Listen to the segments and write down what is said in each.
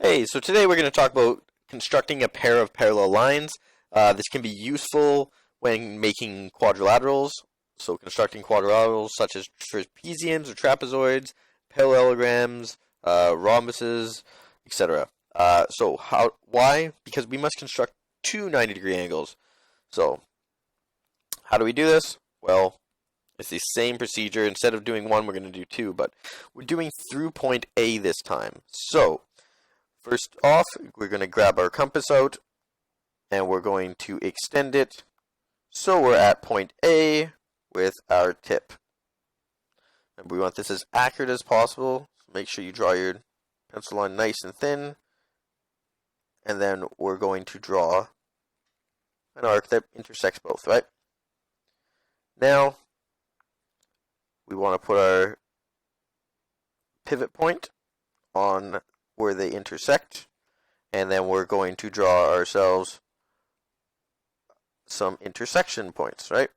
Hey, so today we're going to talk about constructing a pair of parallel lines. This can be useful when making quadrilaterals, so constructing quadrilaterals such as trapeziums or trapezoids, parallelograms, rhombuses, etc. Why? Because we must construct two 90-degree angles. So, how do we do this? Well, it's the same procedure. Instead of doing one, we're going to do two, but we're doing through point A this time. So, first off, we're going to grab our compass out, and we're going to extend it so we're at point A with our tip. And we want this as accurate as possible, so make sure you draw your pencil line nice and thin. And then we're going to draw an arc that intersects both, right? Now, we want to put our pivot point on where they intersect, and then we're going to draw ourselves some intersection points, right?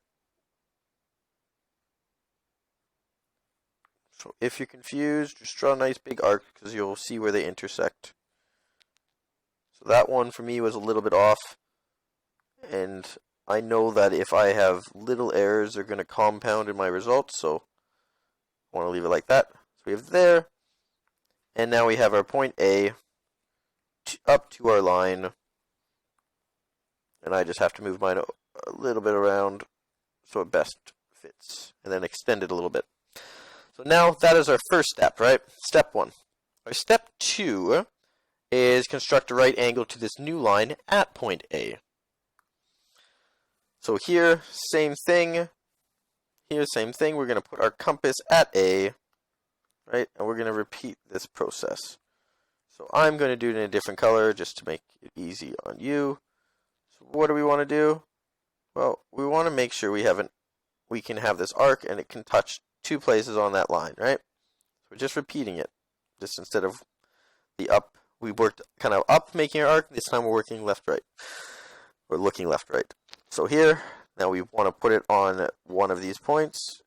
So if you're confused, just draw a nice big arc because you'll see where they intersect. So that one for me was a little bit off, and I know that if I have little errors, they're going to compound in my results, so I want to leave it like that. So we have there, and now we have our point A up to our line, and I just have to move mine a little bit around so it best fits, and then extend it a little bit. So now that is our first step, right? Step one. Our step two is construct a right angle to this new line at point A. So here, same thing. Here, same thing. We're going to put our compass at A, right? And we're going to repeat this process. So I'm going to do it in a different color just to make it easy on you. So what do we want to do? Well, we want to make sure we can have this arc and it can touch two places on that line, right? So we're just repeating it. Just instead of the up, we worked kind of up making our arc. This time we're working left-right. Or looking left-right. So here, now we want to put it on one of these points.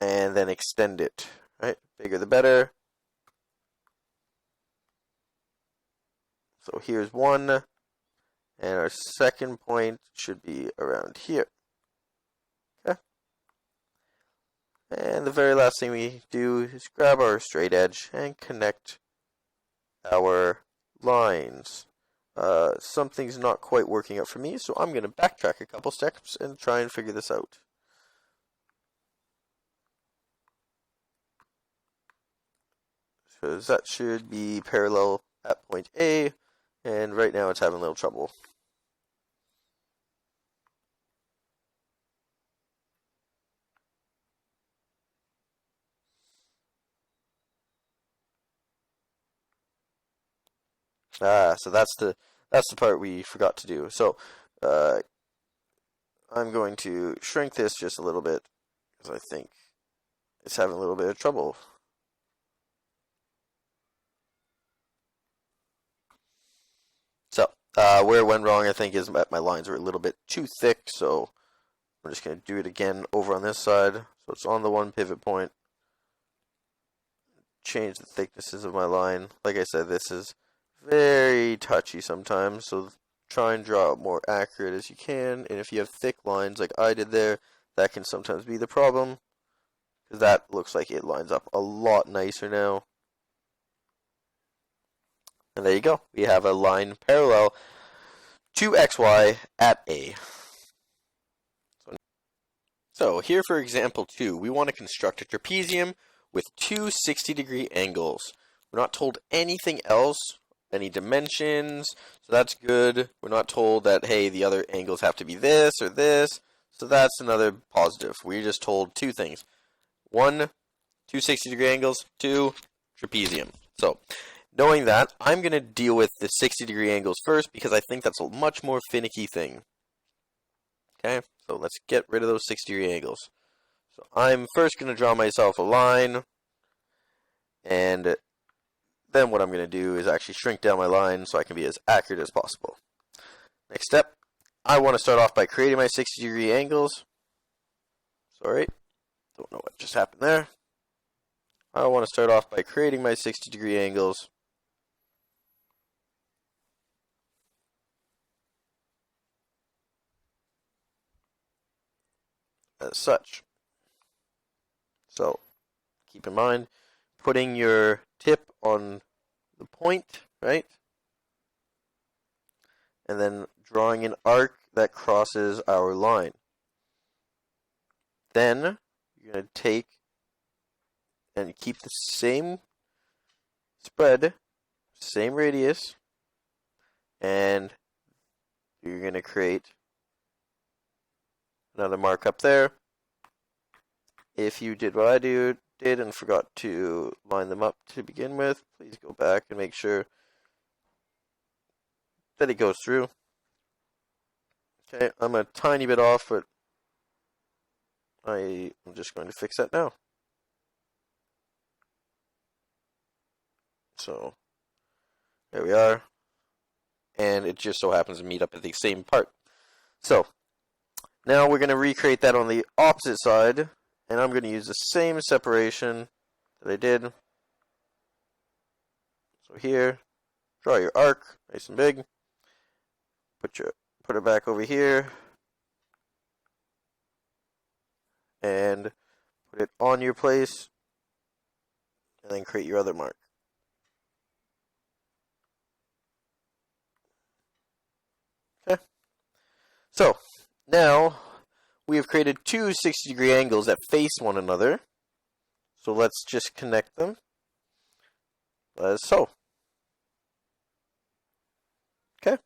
And then extend it, right? Bigger the better. So here's one. And our second point should be around here. Okay. And the very last thing we do is grab our straight edge and connect our lines. Something's not quite working out for me, so I'm going to backtrack a couple steps and try and figure this out. So that should be parallel at point A, and right now it's having a little trouble. So that's the part we forgot to do. So I'm going to shrink this just a little bit because I think it's having a little bit of trouble. So where it went wrong, I think, is that my lines are a little bit too thick. So I'm just going to do it again over on this side. So it's on the one pivot point. Change the thicknesses of my line. Like I said, this is very touchy sometimes, so try and draw it more accurate as you can. And if you have thick lines like I did there, that can sometimes be the problem, because that looks like it lines up a lot nicer now. And there you go. We have a line parallel to XY at A. So here for example 2, we want to construct a trapezium with two 60-degree angles. We're not told anything else, any dimensions, so that's good. We're not told that, hey, the other angles have to be this or this, so that's another positive. We're just told two things. One, two 60-degree angles. Two, trapezium. So, knowing that, I'm going to deal with the 60-degree angles first because I think that's a much more finicky thing. Okay, so let's get rid of those 60-degree angles. So I'm first going to draw myself a line, and then what I'm going to do is actually shrink down my line so I can be as accurate as possible. Next step, I want to start off by creating my 60-degree angles. Sorry, don't know what just happened there. I want to start off by creating my 60-degree angles. as such. So keep in mind, putting your tip on the point, right? And then drawing an arc that crosses our line. Then you're going to take and keep the same spread, same radius, and you're going to create another mark up there. If you did what I did and forgot to line them up to begin with, please go back and make sure that it goes through. Okay, I'm a tiny bit off, but I'm just going to fix that now. So there we are, and it just so happens to meet up at the same part. So now we're going to recreate that on the opposite side, and I'm going to use the same separation that I did. So here, draw your arc nice and big. Put it back over here, and put it on your place, and then create your other mark. Okay. So now we have created two 60-degree angles that face one another. So let's just connect them as so. Okay.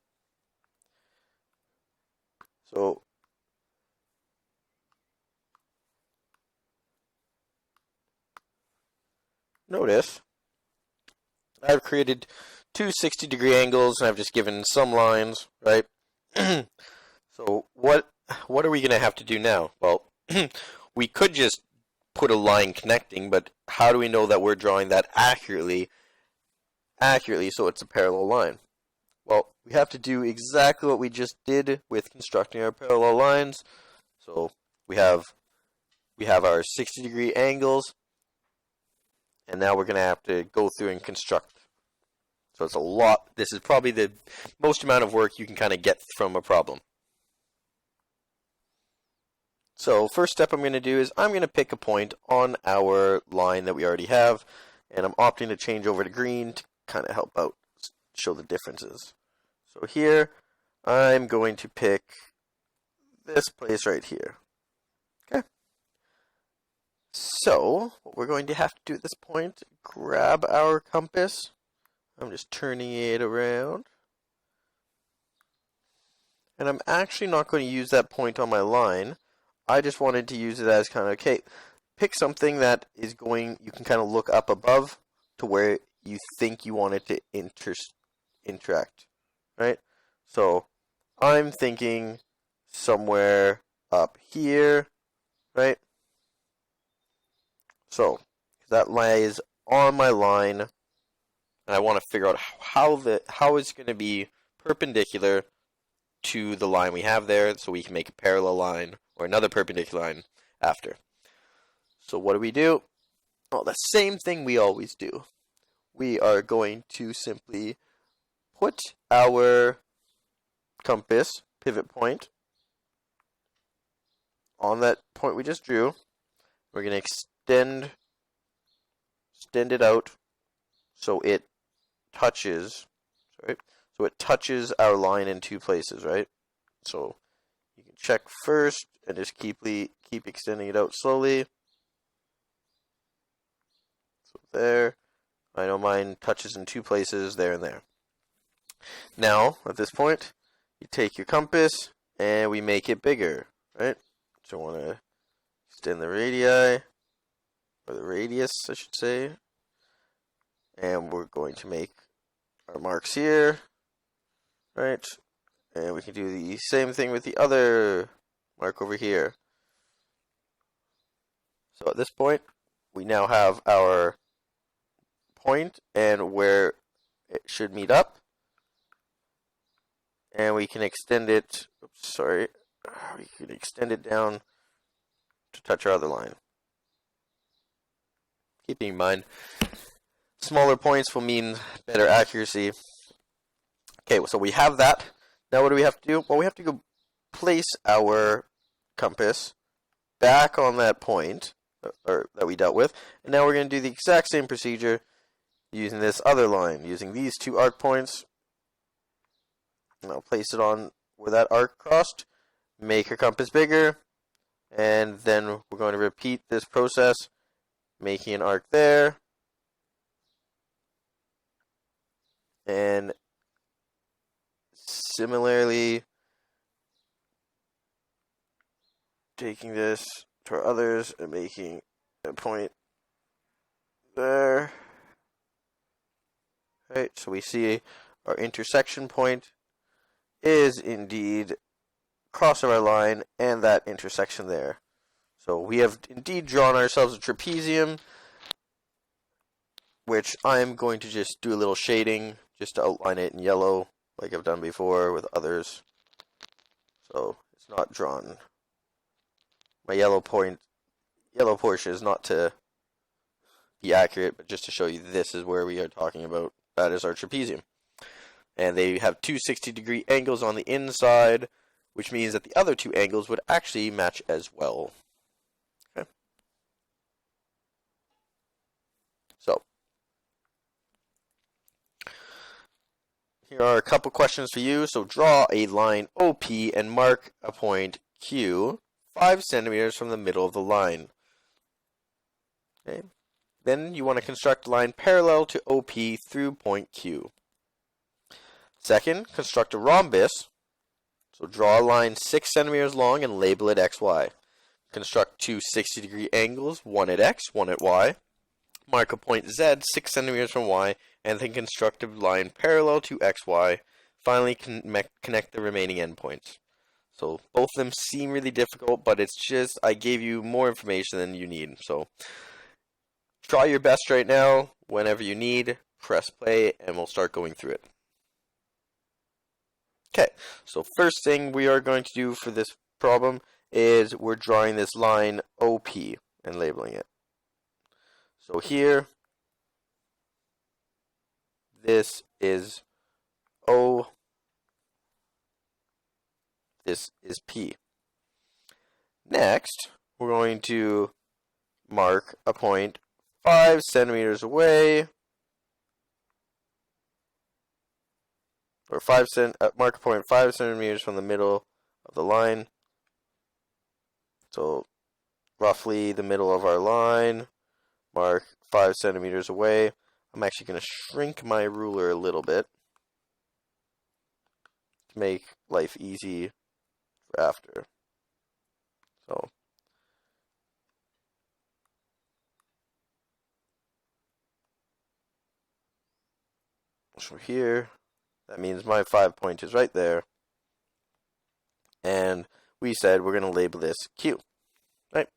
So notice I've created two 60-degree angles, and I've just given some lines, right? So what are we going to have to do now? Well, we could just put a line connecting, but how do we know that we're drawing that accurately so it's a parallel line? Well, we have to do exactly what we just did with constructing our parallel lines. So we have our 60-degree angles, and now we're going to have to go through and construct. So it's a lot. This is probably the most amount of work you can kind of get from a problem. So first step I'm going to do is I'm going to pick a point on our line that we already have, and I'm opting to change over to green to kind of help out, show the differences. So here, I'm going to pick this place right here. Okay. So what we're going to have to do at this point, grab our compass. I'm just turning it around. And I'm actually not going to use that point on my line. I just wanted to use it as kind of, okay, pick something that is you can kind of look up above to where you think you want it to interact, right? So I'm thinking somewhere up here, right? So that lies on my line, and I want to figure out how it's going to be perpendicular to the line we have there, so we can make a parallel line or another perpendicular line after. So what do? Oh, the same thing we always do. We are going to simply put our compass pivot point on that point we just drew. We're going to extend it out so it touches, so it touches our line in two places, right? So you can check first and just keep extending it out slowly. So there, I know mine touches in two places, there and there. Now, at this point, you take your compass and we make it bigger, right? So I want to extend the radii, or the radius, I should say. And we're going to make our marks here, right? And we can do the same thing with the other mark over here. So at this point, we now have our point and where it should meet up. And we can extend it, we can extend it down to touch our other line. Keeping in mind, smaller points will mean better accuracy. Okay, so we have that. Now what do we have to do? Well, we have to go place our compass back on that point or that we dealt with, and now we're going to do the exact same procedure using this other line, using these two arc points. And I'll place it on where that arc crossed, make our compass bigger, and then we're going to repeat this process, making an arc there, and similarly taking this to our others and making a point there. Right, so we see our intersection point is indeed cross of our line and that intersection there. So we have indeed drawn ourselves a trapezium, which I'm going to just do a little shading just to outline it in yellow like I've done before with others. So it's not drawn. My yellow portion is not to be accurate, but just to show you this is where we are talking about. That is our trapezium. And they have two 60-degree angles on the inside, which means that the other two angles would actually match as well. Okay. So, here are a couple questions for you. So draw a line OP and mark a point Q 5 centimeters from the middle of the line. Okay. Then you want to construct a line parallel to OP through point Q. Second, construct a rhombus. So draw a line 6 centimeters long and label it XY. Construct two 60-degree angles, one at X, one at Y. Mark a point Z 6 centimeters from Y, and then construct a line parallel to XY. Finally, connect the remaining endpoints. So both of them seem really difficult, but it's just I gave you more information than you need. So try your best right now. Whenever you need, press play, and we'll start going through it. Okay, so first thing we are going to do for this problem is we're drawing this line OP and labeling it. So here, this is O, this is P. Next, we're going to mark a point 5 centimeters away, or mark a point 5 centimeters from the middle of the line. So roughly the middle of our line, mark 5 centimeters away. I'm actually going to shrink my ruler a little bit to make life easy for after. So here, that means my 5 point is right there. And we said we're going to label this Q. Right?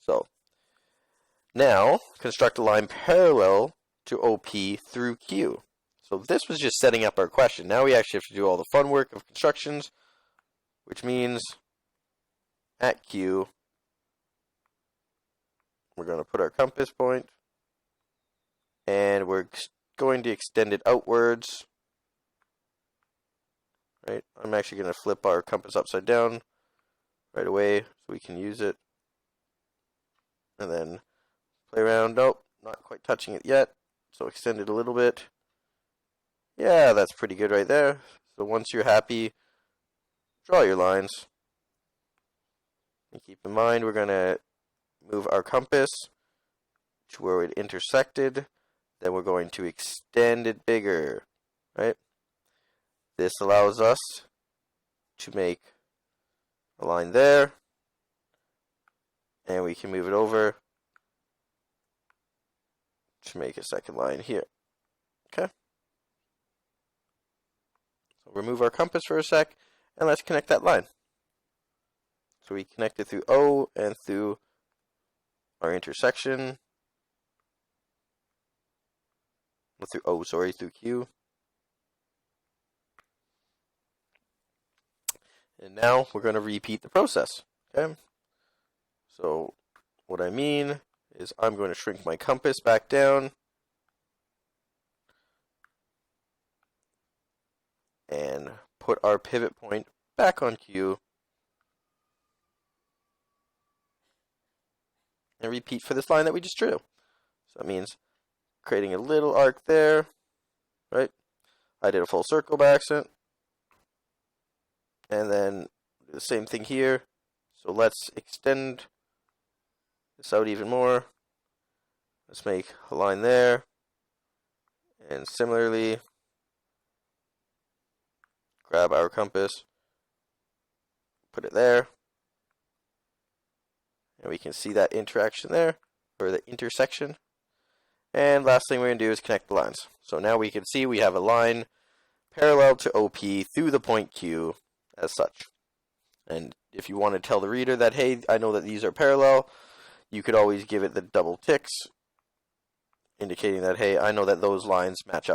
So, now, construct a line parallel to OP through Q. So this was just setting up our question. Now we actually have to do all the fun work of constructions, which means at Q, we're going to put our compass point, and we're going to extend it outwards. Right? I'm actually going to flip our compass upside down right away so we can use it. And then play around. Nope, not quite touching it yet. So extend it a little bit. Yeah, that's pretty good right there. So once you're happy, draw your lines. And keep in mind we're going to move our compass to where it intersected. Then we're going to extend it bigger, right? This allows us to make a line there, and we can move it over to make a second line here. Okay? So remove our compass for a sec, and let's connect that line. So we connect it through O and through our intersection. Through Q. And now we're going to repeat the process. Okay? So what I mean is I'm going to shrink my compass back down and put our pivot point back on Q. and repeat for this line that we just drew. So that means creating a little arc there, right? I did a full circle by accident. And then the same thing here. So let's extend this out even more. Let's make a line there. And similarly, grab our compass, put it there. And we can see that interaction there, or the intersection. And last thing we're going to do is connect the lines. So now we can see we have a line parallel to OP through the point Q as such. And if you want to tell the reader that, hey, I know that these are parallel, you could always give it the double ticks, indicating that, hey, I know that those lines match up.